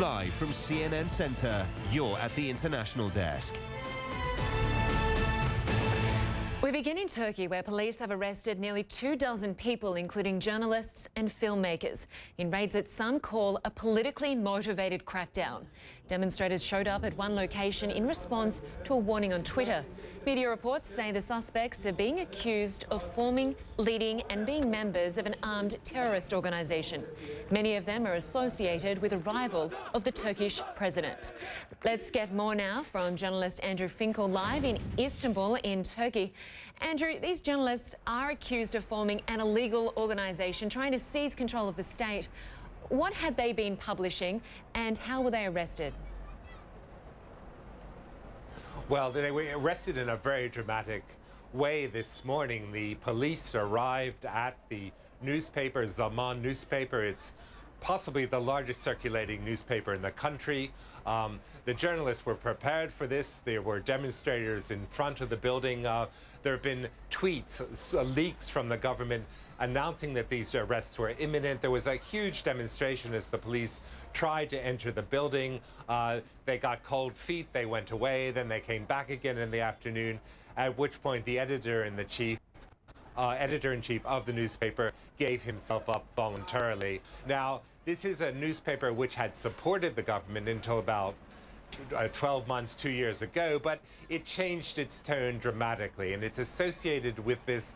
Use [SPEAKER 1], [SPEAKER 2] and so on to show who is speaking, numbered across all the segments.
[SPEAKER 1] Live from CNN Centre, you're at the International Desk.
[SPEAKER 2] We begin in Turkey, where police have arrested nearly 24 people, including journalists and filmmakers, in raids that some call a politically motivated crackdown. Demonstrators showed up at one location in response to a warning on Twitter. Media reports say the suspects are being accused of forming, leading and being members of an armed terrorist organisation. Many of them are associated with a rival of the Turkish president. Let's get more now from journalist Andrew Finkel live in Istanbul in Turkey. Andrew, these journalists are accused of forming an illegal organisation trying to seize control of the state. What had they been publishing and how were they arrested?
[SPEAKER 3] Well, they were arrested in a very dramatic way this morning. The police arrived at the newspaper, Zaman newspaper. It's possibly the largest circulating newspaper in the country. The journalists were prepared for this. There were demonstrators in front of the building. There have been tweets, leaks from the government announcing that these arrests were imminent. There was a huge demonstration as the police tried to enter the building. They got cold feet, they went away, then they came back again in the afternoon, at which point the editor-in-chief of the newspaper gave himself up voluntarily. Now, this is a newspaper which had supported the government until about 12 months, 2 years ago, but it changed its tone dramatically, and it's associated with this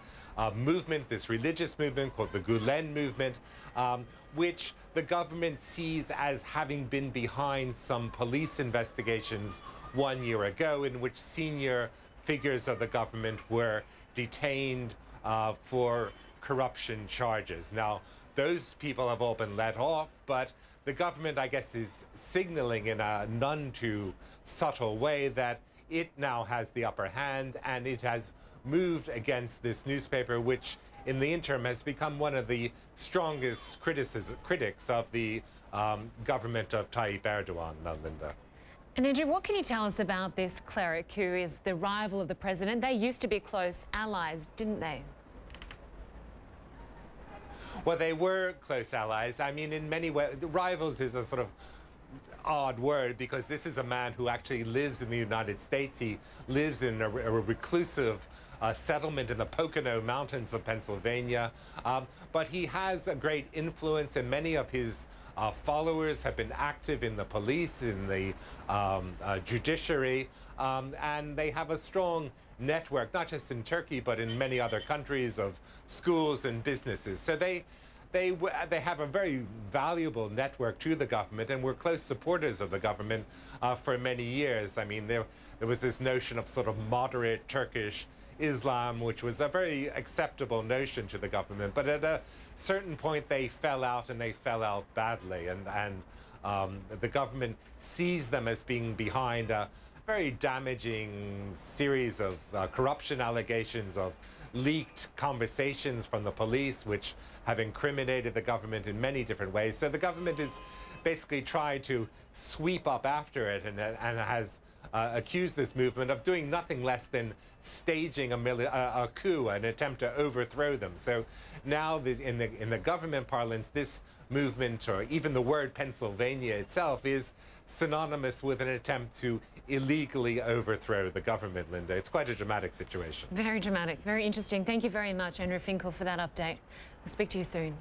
[SPEAKER 3] movement, this religious movement called the Gulen movement, which the government sees as having been behind some police investigations 1 year ago in which senior figures of the government were detained for corruption charges. Now, those people have all been let off, but the government, I guess, is signaling in a none too subtle way that it now has the upper hand, and it has moved against this newspaper, which in the interim has become one of the strongest critics of the government of Tayyip Erdogan, Lynda.
[SPEAKER 2] And Andrew, what can you tell us about this cleric who is the rival of the president? They used to be close allies, didn't they?
[SPEAKER 3] Well, they were close allies. I mean, in many ways, rivals is a sort of odd word because this is a man who actually lives in the United States. He lives in a reclusive settlement in the Pocono Mountains of Pennsylvania. But he has a great influence, and many of his followers have been active in the police, in the judiciary, and they have a strong network, not just in Turkey, but in many other countries, of schools and businesses. So they have a very valuable network to the government, and were close supporters of the government for many years. I mean, there was this notion of sort of moderate Turkish Islam, which was a very acceptable notion to the government. But at a certain point, they fell out, and they fell out badly. And the government sees them as being behind a very damaging series of corruption allegations, of leaked conversations from the police, which have incriminated the government in many different ways. So the government is basically tried to sweep up after it, and has accused this movement of doing nothing less than staging a coup, an attempt to overthrow them. So now in the government parlance, this movement, or even the word Pennsylvania itself, is synonymous with an attempt to illegally overthrow the government, Lynda. It's quite a dramatic situation.
[SPEAKER 2] Very dramatic, very interesting. Thank you very much, Andrew Finkel, for that update. We'll speak to you soon.